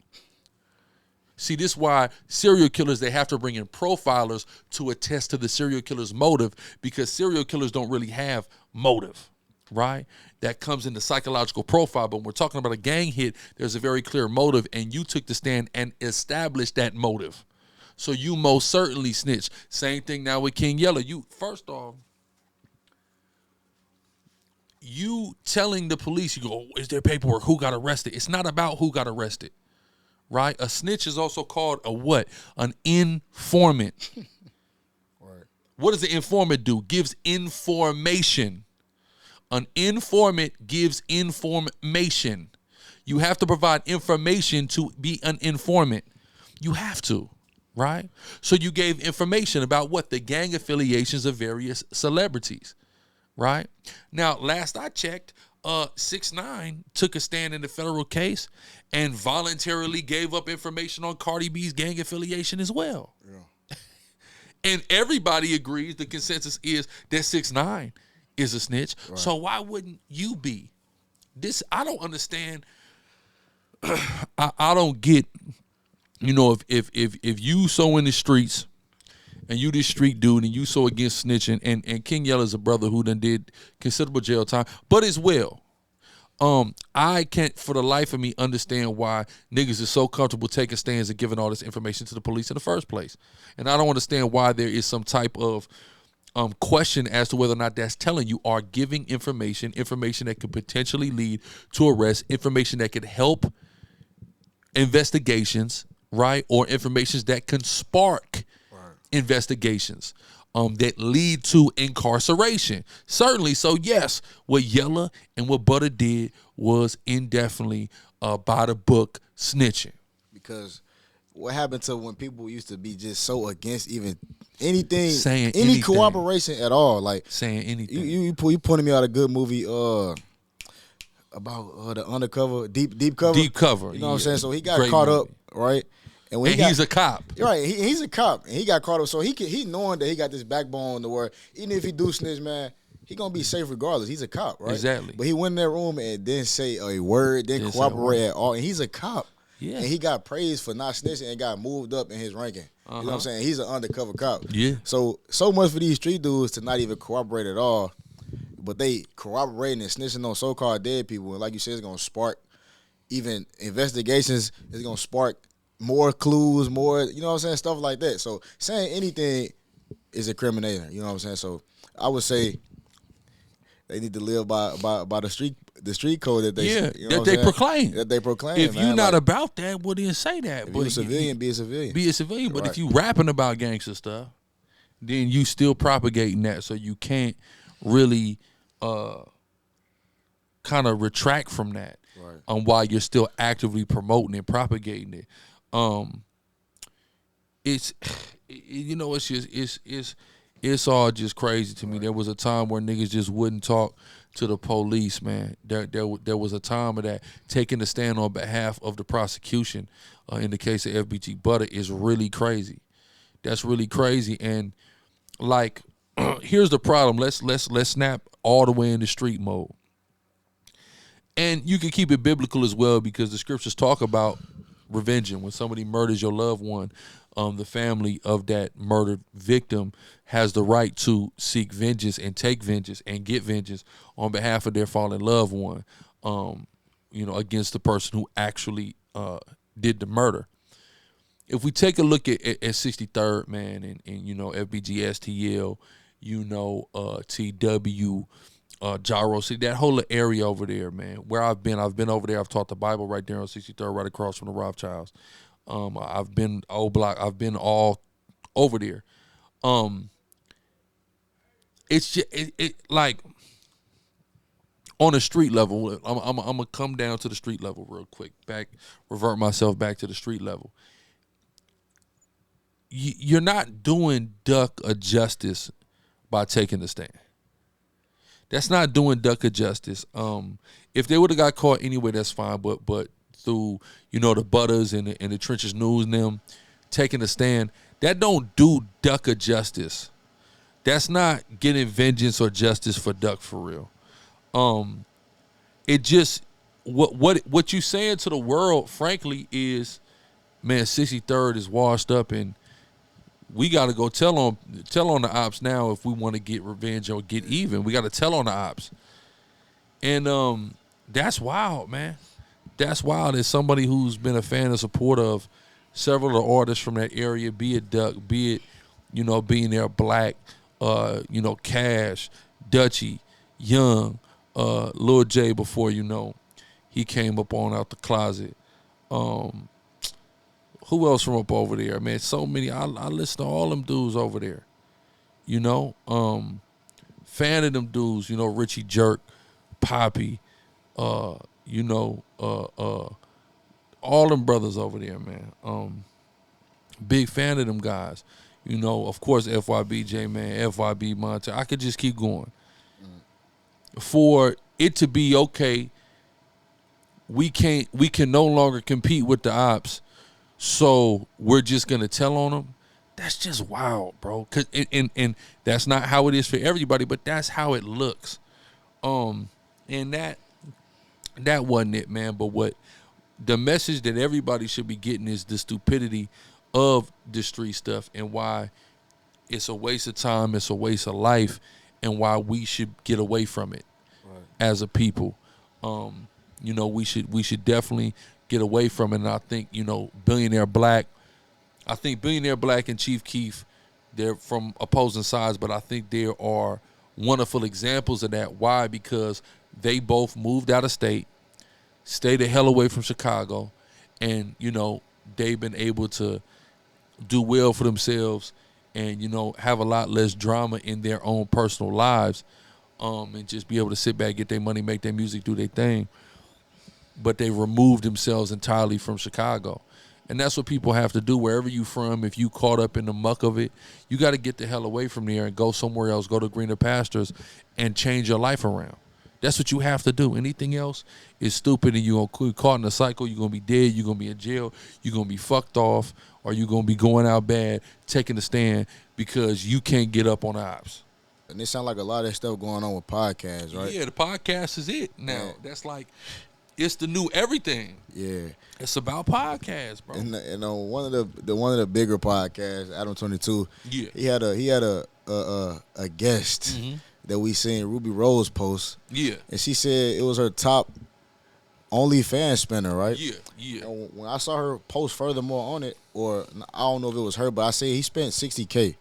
See, this is why serial killers, they have to bring in profilers to attest to the serial killer's motive, because serial killers don't really have motive, right? That comes in the psychological profile. But when we're talking about a gang hit, there's a very clear motive, and you took the stand and established that motive. So you most certainly snitched. Same thing now with King Yella. You, first off, you telling the police, you go, is there paperwork? Who got arrested? It's not about who got arrested. Right? A snitch is also called a what? An informant. Right. What does the informant do? Gives information. An informant gives information. You have to provide information to be an informant. You have to, right? So you gave information about what? The gang affiliations of various celebrities, right? Now, last I checked, 6ix9ine took a stand in the federal case and voluntarily gave up information on Cardi B's gang affiliation as well. Yeah. And everybody agrees, the consensus is that 6ix9ine is a snitch. Right. So why wouldn't you be? This, I don't understand. I don't get, you know, if you so in the streets and you this street dude and you so against snitching, and King Yella's a brother who done did considerable jail time, but as well, I can't for the life of me understand why niggas is so comfortable taking stands and giving all this information to the police in the first place. And I don't understand why there is some type of question as to whether or not that's telling. You are giving information that could potentially lead to arrest, information that could help investigations, right? Or information that can spark investigations that lead to incarceration. Certainly. So yes, what Yella and what Butta did was indefinitely by the book snitching. Because what happened to when people used to be just so against even anything, saying any anything. cooperation at all, like saying anything. You pointed me out a good movie about the undercover deep cover. Deep cover. You know what I'm saying? So he got Great caught movie. up, right? And he's a cop. Right, he's a cop, and he got caught up. So he knowing that he got this backbone to where even if he do snitch, man, he gonna be safe regardless. He's a cop, right? Exactly. But he went in that room and didn't say a word, didn't cooperate at all. And he's a cop. Yeah. And he got praised for not snitching and got moved up in his ranking. You know what I'm saying? He's an undercover cop. Yeah. So much for these street dudes to not even cooperate at all. But they corroborating and snitching on so-called dead people. And like you said, it's gonna spark even investigations. It's gonna spark more clues, more, you know what I'm saying, stuff like that. So saying anything is incriminating, you know what I'm saying? So I would say they need to live by the street code that they you know that they proclaim. That they proclaim. If you're not about that, well then say that. If you're a civilian, be a civilian. Be a civilian. But if you rapping about gangster stuff, then you still propagating that, so you can't really kind of retract from that. Right. While you're still actively promoting and propagating it. It's you know, it's just it's all just crazy to me. There was a time where niggas just wouldn't talk to the police, man. There was a time of that. Taking a stand on behalf of the prosecution in the case of FBG Butta is really crazy. That's really crazy. And like, here's the problem. Let's snap all the way into street mode. And you can keep it biblical as well, because the scriptures talk about revenging. When somebody murders your loved one, the family of that murdered victim has the right to seek vengeance and take vengeance and get vengeance on behalf of their fallen loved one, against the person who actually did the murder. If we take a look at 63rd, man, and FBG, STL, TW, Gyro City, that whole area over there, man, where I've been over there. I've taught the Bible right there on 63rd, right across from the Rothschilds. I've been old block. I've been all over there. It's just like on a street level. I'm gonna come down to the street level real quick. Revert myself back to the street level. You're not doing Duck a justice by taking the stand. That's not doing Duck a justice. If they would have got caught anyway, that's fine. But through the Buttas and the Trenches News and them taking a stand, that don't do Duck a justice. That's not getting vengeance or justice for Duck for real. It just what you saying to the world, frankly, is, man, 63rd is washed up and we got to go tell on the ops now if we want to get revenge or get even. We got to tell on the ops. And that's wild, man. That's wild as somebody who's been a fan and supporter of several of the artists from that area, be it Duck, be it, being there Black, Cash, Dutchy, Young, Lil J before, he came up on out the closet. Who else from up over there, man? So many. I listen to all them dudes over there. Fan of them dudes. Richie Jerk, Poppy. All them brothers over there, man. Big fan of them guys. Of course, FYB J Man, FYB Monte. I could just keep going. For it to be okay, we can no longer compete with the ops. So we're just gonna tell on them. That's just wild, bro. And that's not how it is for everybody, but that's how it looks. And that wasn't it, man. But what the message that everybody should be getting is the stupidity of the street stuff and why it's a waste of time, it's a waste of life, and why we should get away from it as a people. We should definitely get away from it. And I think, Billionaire Black and Chief Keef, they're from opposing sides, but I think there are wonderful examples of that. Why? Because they both moved out of state, stayed the hell away from Chicago, and, they've been able to do well for themselves and, have a lot less drama in their own personal lives, and just be able to sit back, get their money, make their music, do their thing. But they removed themselves entirely from Chicago. And that's what people have to do wherever you from. If you caught up in the muck of it, you got to get the hell away from there and go somewhere else, go to greener pastures and change your life around. That's what you have to do. Anything else is stupid and you're going to be caught in a cycle. You're going to be dead. You're going to be in jail. You're going to be fucked off, or you're going to be going out bad, taking a stand because you can't get up on the ops. And it sounds like a lot of that stuff going on with podcasts, right? Yeah, the podcast is it now. Yeah. That's like, it's the new everything. Yeah, it's about podcasts, bro. And one of the bigger podcasts, Adam 22. Yeah, he had a guest that we seen, Ruby Rose, post. Yeah, and she said it was her top OnlyFans spender, right? Yeah. And when I saw her post furthermore on it, or I don't know if it was her, but I said he spent $60K.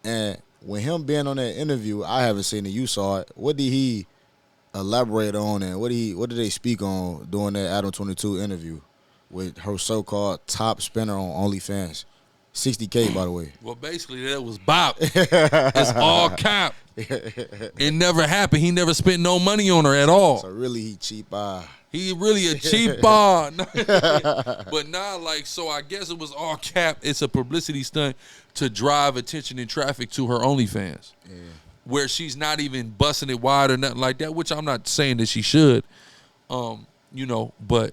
And when him being on that interview, I haven't seen it. You saw it. What did he elaborate on, and what did they speak on during that Adam 22 interview with her so-called top spender on OnlyFans? $60K, by the way. Well, basically that was bop. It's all cap. It never happened. He never spent no money on her at all. So really, he cheap. He really a cheap But so I guess it was all cap. It's a publicity stunt to drive attention and traffic to her OnlyFans. Yeah. Where she's not even busting it wide or nothing like that, which I'm not saying that she should, but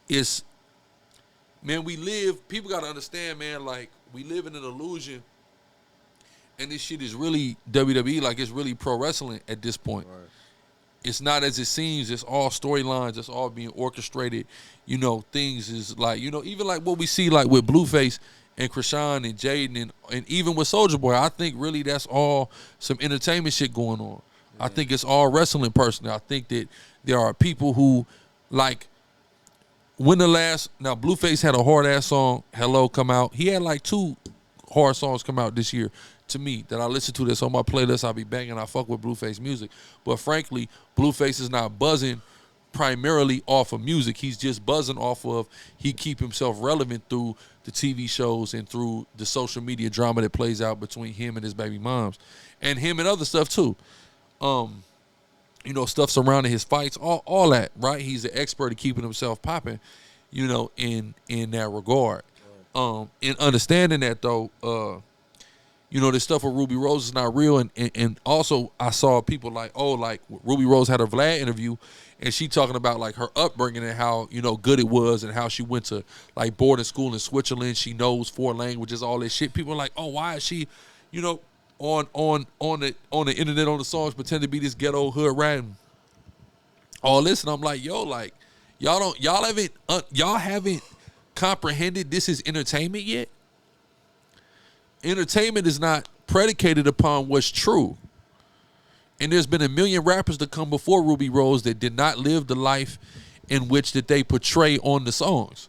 it's, man, people got to understand, man, like, we live in an illusion, and this shit is really WWE, like, it's really pro wrestling at this point. Right. it's not as it seems. It's all storylines. It's all being orchestrated. You know, things is like, you know, even like what we see like with Blueface and Krishan and Jaden and even with Soulja Boy, I think really that's all some entertainment shit going on. Yeah. I think it's all wrestling personally. I think that there are people who like now Blueface had a hard ass song, Hello, come out. He had like 2 hard songs come out this year to me that I listen to that's on my playlist. I'll be banging. I fuck with Blueface music. But frankly, Blueface is not buzzing primarily off of music. He's just buzzing off of he keep himself relevant through the TV shows and through the social media drama that plays out between him and his baby moms and him and other stuff too. You know, stuff surrounding his fights, all that, right? He's an expert at keeping himself popping, you know, in that regard. In understanding that though, you know, this stuff with Ruby Rose is not real. And also I saw people like, Ruby Rose had her Vlad interview and she talking about like her upbringing and how, you know, good it was and how she went to like boarding school in Switzerland. She knows 4 languages, all this shit. People are like, oh, why is she, you know, on the internet on the songs pretend to be this ghetto hood rat and all this. And I'm like, yo, like y'all haven't comprehended this is entertainment yet. Entertainment is not predicated upon what's true. And there's been a million rappers that come before Ruby Rose that did not live the life in which that they portray on the songs.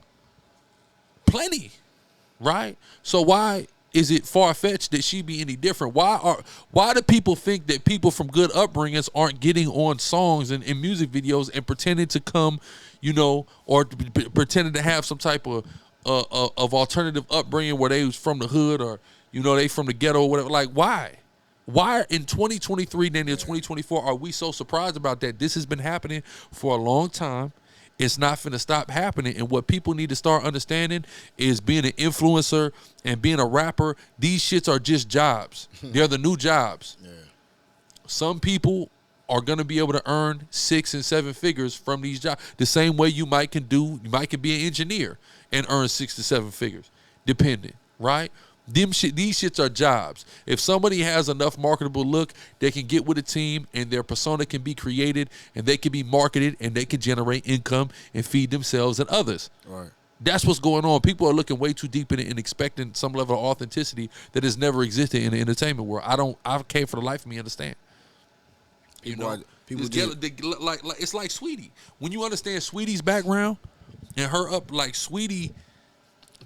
Plenty, right? So why is it far-fetched that she be any different? Why do people think that people from good upbringings aren't getting on songs and music videos and pretending to come, you know, or pretending to have some type of alternative upbringing where they was from the hood or, you know, they from the ghetto or whatever? Like, why? Why in 2023 and in 2024 are we so surprised about that? This has been happening for a long time. It's not finna stop happening. And what people need to start understanding is being an influencer and being a rapper, these shits are just jobs. They're the new jobs. Yeah. Some people are gonna be able to earn 6 and 7 figures from these jobs. The same way you might can be an engineer and earn 6 to 7 figures, depending, right? These shits are jobs. If somebody has enough marketable look, they can get with a team and their persona can be created and they can be marketed and they can generate income and feed themselves and others. Right. That's what's going on. People are looking way too deep in it and expecting some level of authenticity that has never existed in the entertainment world. I can't for the life of me understand. You know, it's like Sweetie. When you understand Sweetie's background and her up, like Sweetie,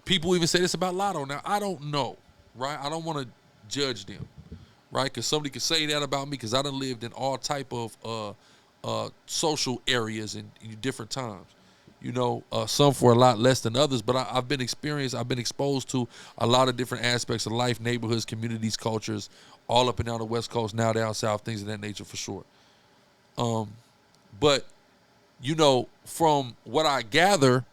people even say this about Lotto. Now, I don't know, right? I don't want to judge them, right? Because somebody could say that about me because I done lived in all type of social areas in different times. You know, some for a lot less than others, but I've been exposed to a lot of different aspects of life, neighborhoods, communities, cultures, all up and down the West Coast, now down South, things of that nature for sure. But, you know, from what I gather,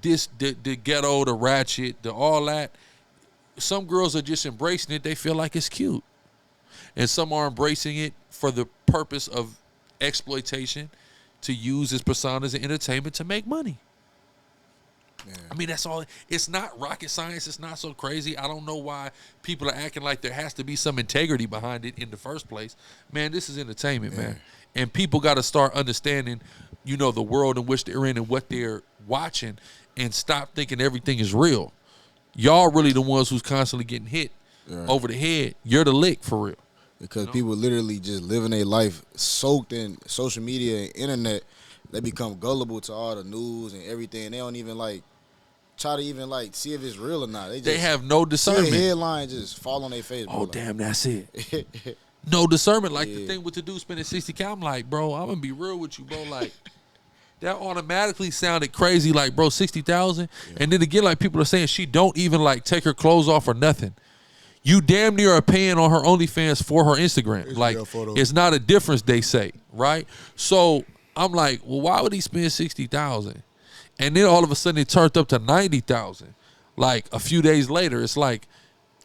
the ghetto, the ratchet, the all that, some girls are just embracing it. They feel like it's cute. And some are embracing it for the purpose of exploitation, to use as personas and entertainment to make money. Yeah. I mean, that's all. It's not rocket science. It's not so crazy. I don't know why people are acting like there has to be some integrity behind it in the first place. Man, this is entertainment, man. And people got to start understanding, you know, the world in which they're in and what they're watching, and stop thinking everything is real. Y'all really the ones who's constantly getting hit over the head. You're the lick for real. Because people literally just living their life soaked in social media and internet. They become gullible to all the news and everything. They don't even try to even see if it's real or not. They have no discernment. See a headline just fall on their face. Oh, damn, that's it. No discernment. Like the thing with the dude spending $60K. I'm like, bro, I'm gonna be real with you, bro. Like, that automatically sounded crazy. Like, bro, 60,000. Yeah. And then again, like people are saying, she don't even take her clothes off or nothing. You damn near are paying on her OnlyFans for her Instagram. It's it's not a difference, they say, right? So I'm like, well, why would he spend 60,000? And then all of a sudden it turned up to 90,000. Like a few days later, it's like,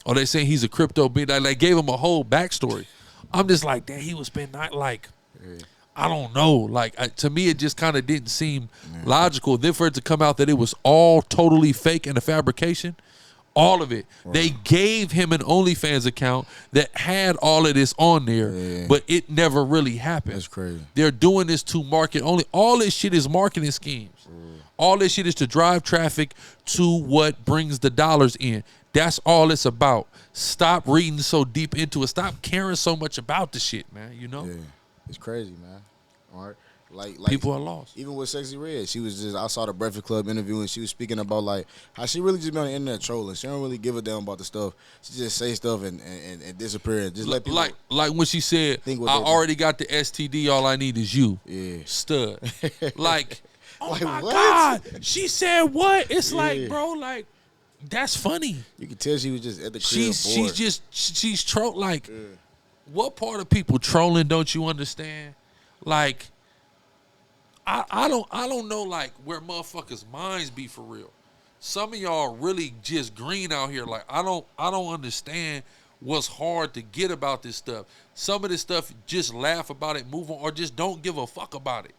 oh, they saying he's a crypto bean. They gave him a whole backstory. I'm just like, damn, he was spending I don't know. To me, it just kind of didn't seem logical. Then for it to come out that it was all totally fake and a fabrication, All of it. Right. They gave him an OnlyFans account that had all of this on there, but it never really happened. That's crazy. They're doing this to market only. All this shit is marketing schemes. All this shit is to drive traffic to what brings the dollars in. That's all it's about. Stop reading so deep into it. Stop caring so much about the shit, man. You know? Yeah. It's crazy, man. All right. Like people are lost. Even with Sexy Red, she was just, I saw the Breakfast Club interview and she was speaking about like how she really just been on the internet trolling. She don't really give a damn about the stuff. She just say stuff and disappear and just let people like when she said, I already got the STD, all I need is you. Yeah. Stud. Like, oh like, my what? God. She said what? It's like, bro, like, that's funny. You can tell she was just at the crib she's troll like what part of people trolling don't you understand? Like I don't know like where motherfuckers' minds be for real. Some of y'all really just green out here. Like I don't understand what's hard to get about this stuff. Some of this stuff just laugh about it, move on, or just don't give a fuck about it.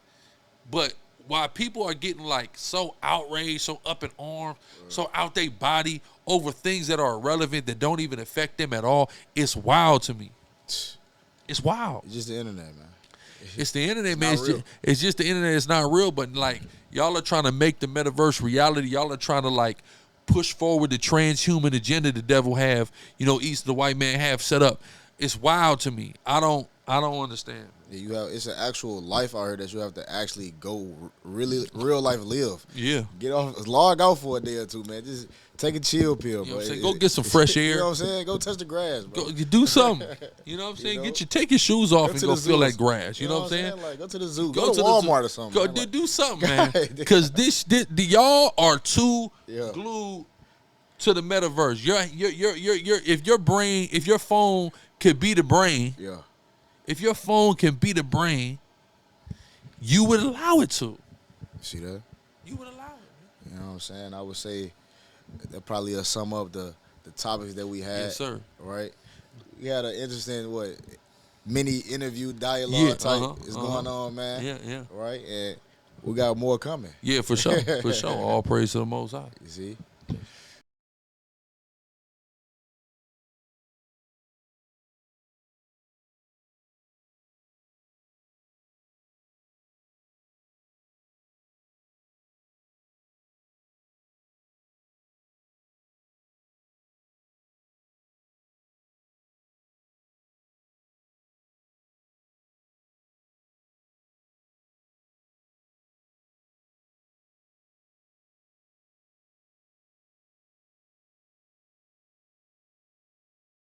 But why people are getting like so outraged, so up in arms, so out their body over things that are irrelevant that don't even affect them at all, it's wild to me. It's wild. It's just the internet, man. It's the internet, man. It's just the internet. It's not real, but like y'all are trying to make the metaverse reality. Y'all are trying to like push forward the transhuman agenda the devil have, each the white man have set up. It's wild to me. I don't understand. Yeah, it's an actual life out here that you have to actually go really real life live. Yeah. Get off, log out for a day or two, man. Just take a chill pill, bro. Go get some fresh air. You know what I'm saying? Go touch the grass, bro. Go do something. You know what I'm saying? Take your shoes off and go feel that grass. You know what I'm saying? Like, go to the zoo. Go to Walmart or something. Go do something, man. Because y'all are too glued to the metaverse. If your phone could be the brain. Yeah. If your phone can be the brain, you would allow it to. See that? You would allow it. You know what I'm saying? I would say that probably sum up the topics that we had. Yes, sir. Right? We had an interesting, mini interview dialogue type is going on, man. Yeah. Right? And we got more coming. Yeah, for sure. For sure. All praise to the Most High. You see?